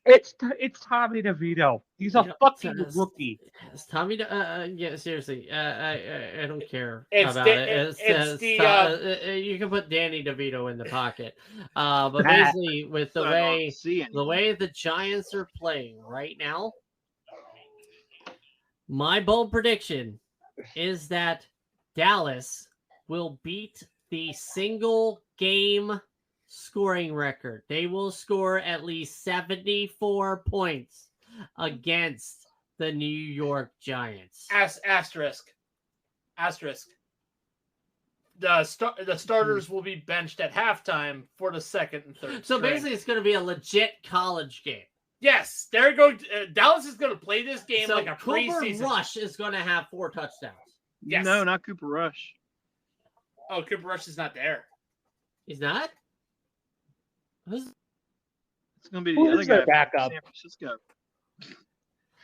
It's Tommy DeVito. He's a fucking it's- rookie. It's Tommy. Yeah, seriously. I don't care It's about the- it. it's the, you can put Danny DeVito in the pocket. But basically, with the way the Giants are playing right now, my bold prediction is that Dallas will beat the single game scoring record. They will score at least 74 points against the New York Giants. Asterisk. The starters will be benched at halftime for the second and third. So string. basically, it's going to be a legit college game. Yes, they're going. Dallas is going to play this game So like a Cooper preseason. Rush is going to have 4 touchdowns. Yes. No, not Cooper Rush. Oh, Cooper Rush is not there. He's not? It's going to be Who the other is their guy from backup? San Francisco.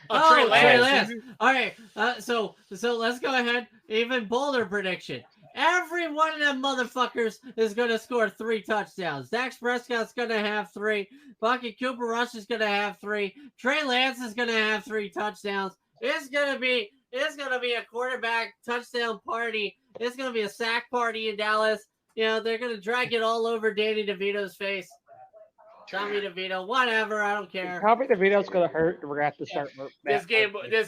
Oh, Trey Lance. All right. So let's go ahead. Even bolder prediction. Every one of them motherfuckers is going to score 3 touchdowns. Dak Prescott's going to have 3. Bucky Cooper Rush is going to have 3. Trey Lance is going to have 3 touchdowns. It's going to be a quarterback touchdown party. It's going to be a sack party in Dallas. You know, they're going to drag it all over Danny DeVito's face. Tommy DeVito, whatever, I don't care. Tommy DeVito's going to hurt, and we're going to have to start. This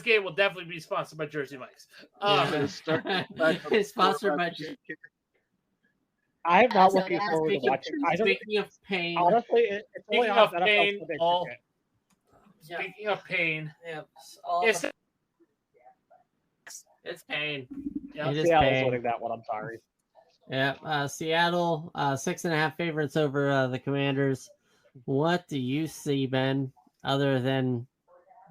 game will definitely be sponsored by Jersey Mike's. It's sponsored by Jersey. I'm not looking forward to watching. Speaking of pain, honestly, it's only on NFL Sunday. Speaking of pain, it's pain. Yeah, Seattle's winning that one. I'm sorry. Yeah, Seattle 6.5 favorites over the Commanders. What do you see, Ben? Other than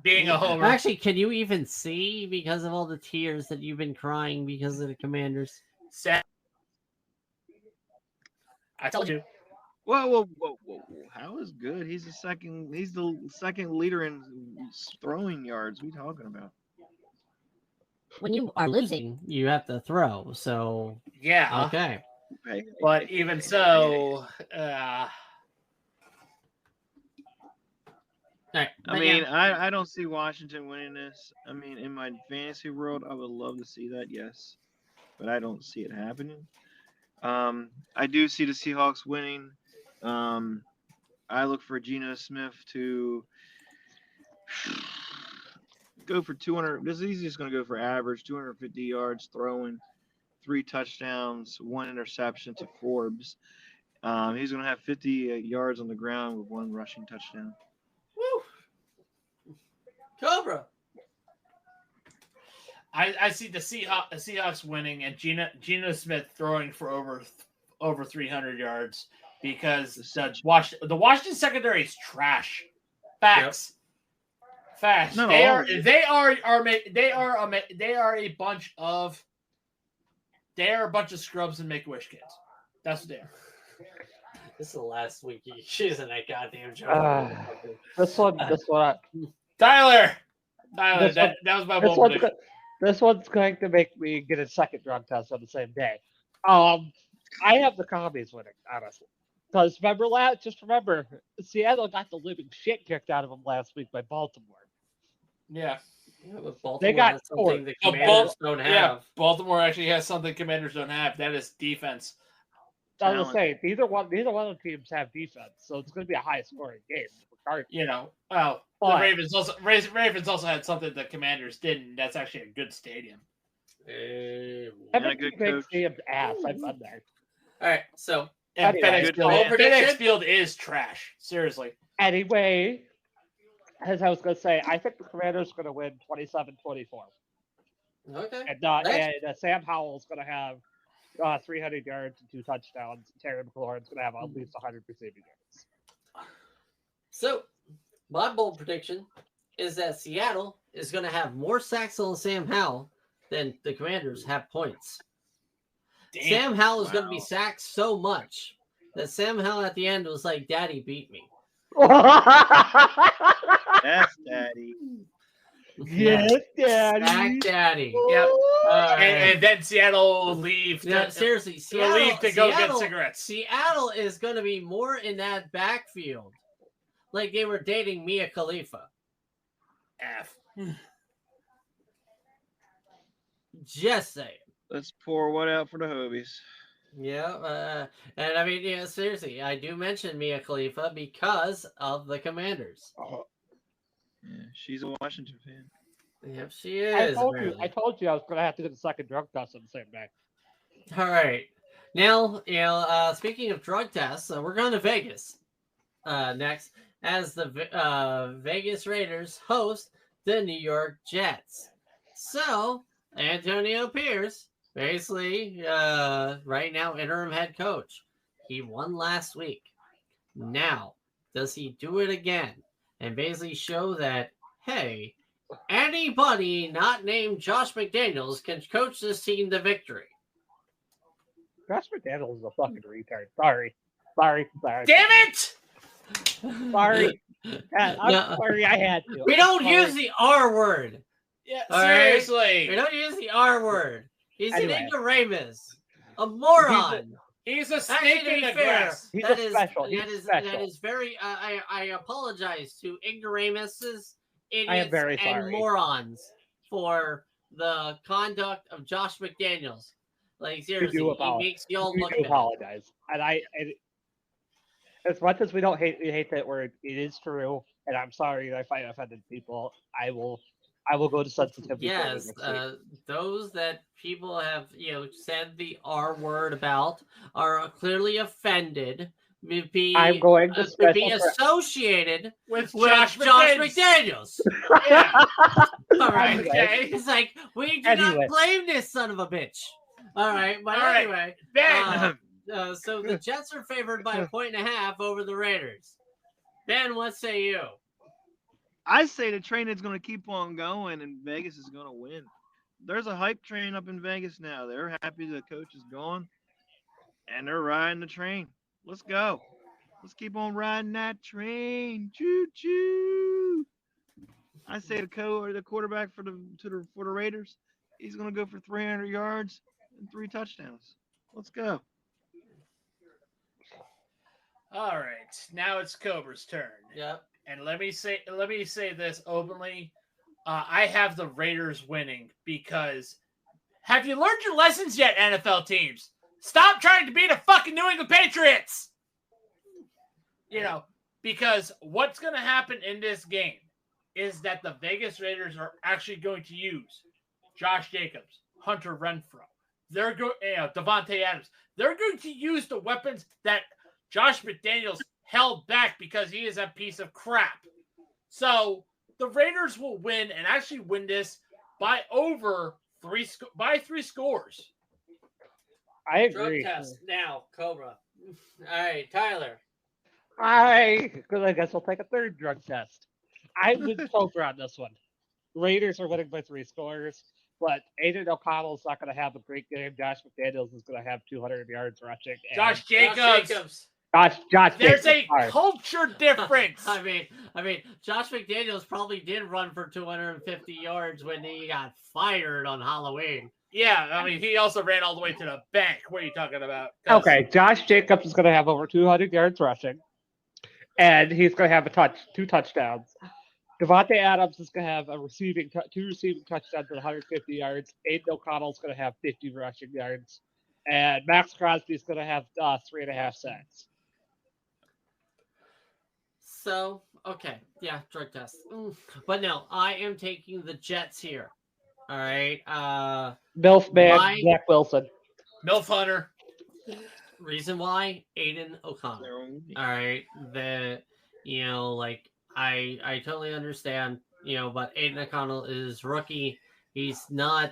being a homer. Actually, can you even see because of all the tears that you've been crying because of the Commanders? I told you. Whoa! How is good? He's the second leader in throwing yards. What are you talking about? When you are losing, you have to throw. So yeah, okay. But even so, right. I mean, I don't see Washington winning this. I mean, in my fantasy world, I would love to see that, yes, but I don't see it happening. I do see the Seahawks winning. I look for Geno Smith to go for 200. This is just going to go for average 250 yards throwing, 3 touchdowns, 1 interception to Forbes. He's going to have 50 yards on the ground with 1 rushing touchdown. Woo! Cobra. I see the Seahawks winning and Geno Smith throwing for over 300 yards because the Washington secondary is trash. Facts. Yep. Facts. No, they are a bunch of scrubs and make-a-wish kids. That's what they are. This is the last week he's using that goddamn joke. This one. Tyler, that was my bold prediction. This one's going to make me get a second drug test on the same day. I have the Commies winning, honestly. Because remember, Seattle got the living shit kicked out of them last week by Baltimore. Yeah. They got something the Commanders don't have. Yeah, Baltimore actually has something Commanders don't have. That is defense. I was saying, neither one of the teams have defense, so it's going to be a high-scoring game. You know, well, the Ravens also had something the Commanders didn't. That's actually a good stadium. And a good coach. Stadium's ass. I've been there. All right, so FedEx Field is trash. Seriously. Anyway, as I was going to say, I think the Commanders are going to win 27-24. Okay. And Sam Howell's going to have 300 yards and 2 touchdowns. Terry McLaurin's going to have at least 100 receiving yards. So, my bold prediction is that Seattle is going to have more sacks on Sam Howell than the Commanders have points. Damn. Sam Howell is going to be sacked so much that Sam Howell at the end was like, "Daddy beat me." That's Daddy. Yes, Daddy. Sack Daddy. Yep. And then Seattle will leave. Seriously, Seattle leave to go get cigarettes. Seattle is going to be more in that backfield. Like they were dating Mia Khalifa. Just saying. Let's pour one out for the Hobies. Yeah, and I mean, seriously, I do mention Mia Khalifa because of the Commanders. Yeah, she's a Washington fan. Yep, she is. I told you I was going to have to get a second drug test on the same day. All right. Now, speaking of drug tests, we're going to Vegas next as the Vegas Raiders host the New York Jets. So, Antonio Pierce, basically, right now, interim head coach. He won last week. Now, does he do it again? And basically show that, hey, anybody not named Josh McDaniels can coach this team to victory. Josh McDaniels is a fucking retard. Sorry. Damn it! Sorry. I'm No. sorry, I had to. We don't use the R word. Yeah, All right? seriously. We don't use the R word. He's Anyway. an ignoramus, a moron. He's a Actually, snake to in be the fair, grass. He's that a is special. that He's is special. that is very. I apologize to ignoramuses, idiots, I am very and sorry. morons for the conduct of Josh McDaniels. Like seriously, he apologize. makes y'all We look do bad. apologize, and as much as we hate that word, it is true, and I'm sorry that I offended people. I will go to sensitivity. Yes, next week. those that people have said the R word about are clearly offended. Be I'm going to to be special associated With with Josh McDaniels. Yeah. All right, Anyway. okay. It's like we do Anyway. not blame this son of a bitch. All right, but All right. anyway, Ben. so the Jets are favored by 1.5 over the Raiders. Ben, what say you? I say the train is going to keep on going, and Vegas is going to win. There's a hype train up in Vegas now. They're happy the coach is gone, and they're riding the train. Let's go. Let's keep on riding that train. Choo choo. I say the quarterback for the Raiders, he's going to go for 300 yards and 3 touchdowns. Let's go. All right, now it's Cobra's turn. Yep. And let me say this openly. I have the Raiders winning because have you learned your lessons yet, NFL teams? Stop trying to be the fucking New England Patriots. Because what's going to happen in this game is that the Vegas Raiders are actually going to use Josh Jacobs, Hunter Renfrow. They're going, Devontae Adams. They're going to use the weapons that Josh McDaniels held back because he is a piece of crap. So the Raiders will win and actually win this by over 3 scores. I Drug agree. test now, Cobra. All right, Tyler. I guess I'll take a third drug test. I'm with Coker on this one. Raiders are winning by 3 scores, but Aiden O'Connell's not going to have a great game. Josh McDaniels is going to have 200 yards rushing. And Josh Jacobs. Josh There's Jacobs. a culture difference. I mean, Josh McDaniels probably did run for 250 yards when he got fired on Halloween. Yeah, I mean, he also ran all the way to the bank. What are you talking about? 'Cause Okay, Josh Jacobs is going to have over 200 yards rushing, and he's going to have 2 touchdowns. Devontae Adams is going to have 2 receiving touchdowns and 150 yards. Aiden O'Connell's going to have 50 rushing yards, and Max Crosby is going to have 3.5 sacks. So, okay. Yeah, drug test. But no, I am taking the Jets here. All right. Milf man, Why? Zach Wilson. Milf Hunter. Reason why? Aiden O'Connell. All right. I totally understand, but Aiden O'Connell is rookie. He's not,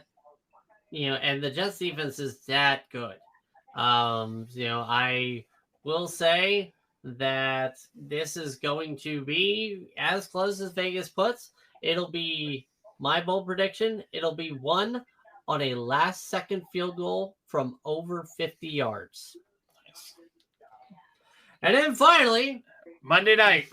and the Jets defense is that good. I will say that this is going to be as close as Vegas puts. It'll be my bold prediction. It'll be won on a last-second field goal from over 50 yards. And then finally, Monday night.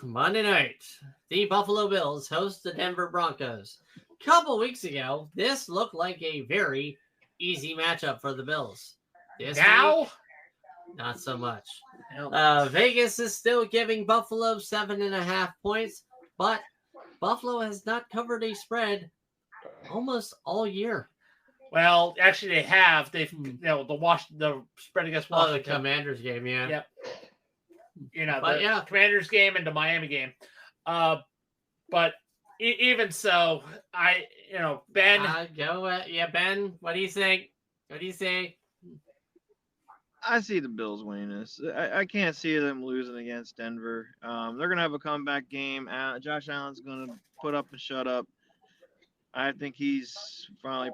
the Buffalo Bills host the Denver Broncos. A couple weeks ago, this looked like a very easy matchup for the Bills. This Now? week, not so much. Vegas is still giving Buffalo 7.5 points, but Buffalo has not covered a spread almost all year. Well, actually, they have. They've, the spread against The Washington. Commanders game, yeah. Yep. But the Commanders game and the Miami game. But even so, Ben. Ben, what do you think? What do you say? I see the Bills winning this. I can't see them losing against Denver. They're gonna have a comeback game. Josh Allen's gonna put up and shut up. I think he's probably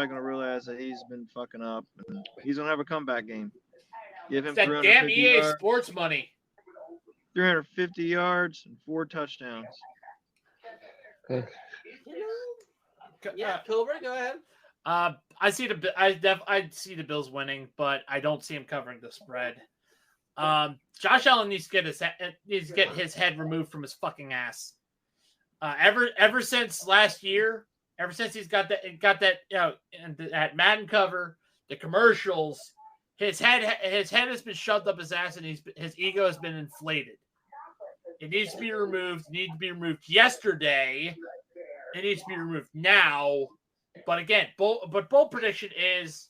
gonna realize that he's been fucking up, and he's gonna have a comeback game. Give him It's that damn 350 EA yards, Sports money. 350 yards and 4 touchdowns. Yeah, Cobra, go ahead. I see the Bills winning, but I don't see him covering the spread. Josh Allen needs to get his head removed from his fucking ass. Ever since last year, ever since he's got that that Madden cover, the commercials, his head has been shoved up his ass, and his ego has been inflated. It needs to be removed. It needs to be removed yesterday. It needs to be removed now. But again, bold prediction is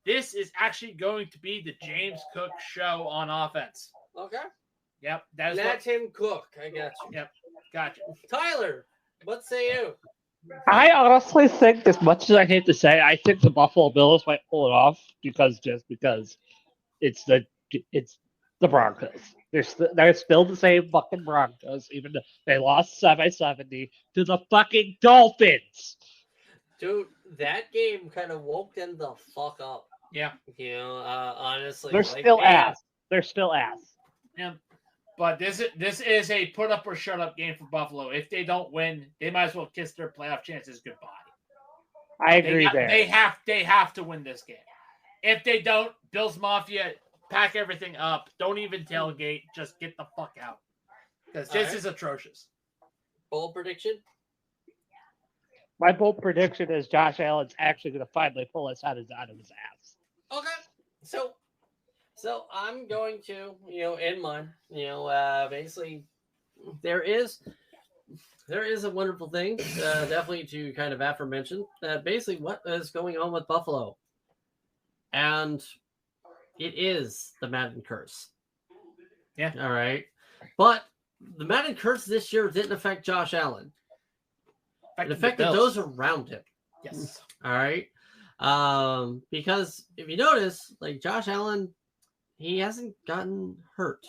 this is actually going to be the James Cook show on offense. Okay. Yep. Let him cook. I got you. Yep. Gotcha. Tyler, what say you? I honestly think, as much as I hate to say, I think the Buffalo Bills might pull it off because it's the Broncos. They're still the same fucking Broncos, even though they lost 7-70 to the fucking Dolphins. Dude, that game kind of woke them the fuck up. Yeah. Honestly. They're still ass. They're still ass. Yeah. But this is a put up or shut up game for Buffalo. If they don't win, they might as well kiss their playoff chances goodbye. I agree there. They have to win this game. If they don't, Bills Mafia, pack everything up. Don't even tailgate. Just get the fuck out. Because this is atrocious. Bold prediction? My bold prediction is Josh Allen's actually going to finally pull his head out of his ass. Okay. So I'm going to, in mine, basically there is a wonderful thing, definitely to kind of aforemention basically what is going on with Buffalo. And it is the Madden curse. Yeah. All right. But the Madden curse this year didn't affect Josh Allen. It affected those around him. Yes. All right. Because if you notice, like Josh Allen, he hasn't gotten hurt.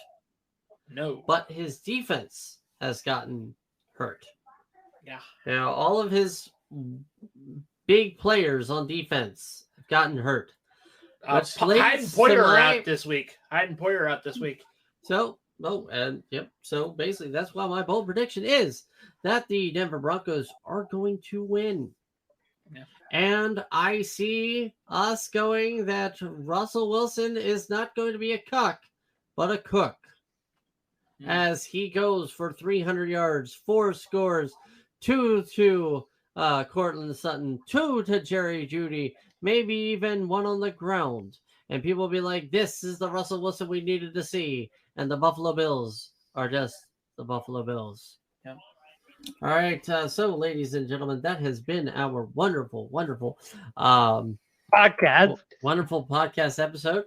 No. But his defense has gotten hurt. Yeah. Now, all of his big players on defense have gotten hurt. Hayden Poyer out this week. So, So basically, that's why my bold prediction is that the Denver Broncos are going to win. Yeah. And I see us going that Russell Wilson is not going to be a cuck, but a cook. As he goes for 300 yards, 4 scores, 2 to Cortland Sutton, 2 to Jerry Jeudy, maybe even 1 on the ground. And people will be like, this is the Russell Wilson we needed to see. And the Buffalo Bills are just the Buffalo Bills. Yeah. All right. So, ladies and gentlemen, that has been our wonderful Podcast. Wonderful podcast episode.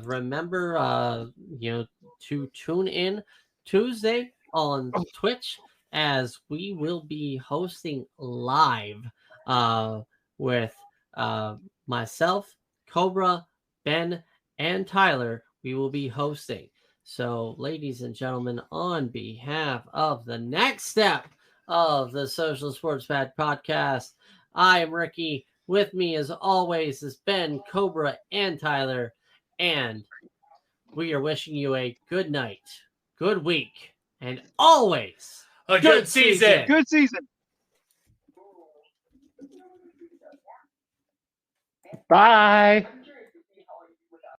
Remember, to tune in Tuesday on Twitch as we will be hosting live with myself, Cobra, Ben, and Tyler. We will be hosting. So, ladies and gentlemen, on behalf of the next step of the Social Sports Pad podcast, I am Ricky. With me, as always, is Ben, Cobra, and Tyler. And we are wishing you a good night, good week, and always a good season. Good season. Bye.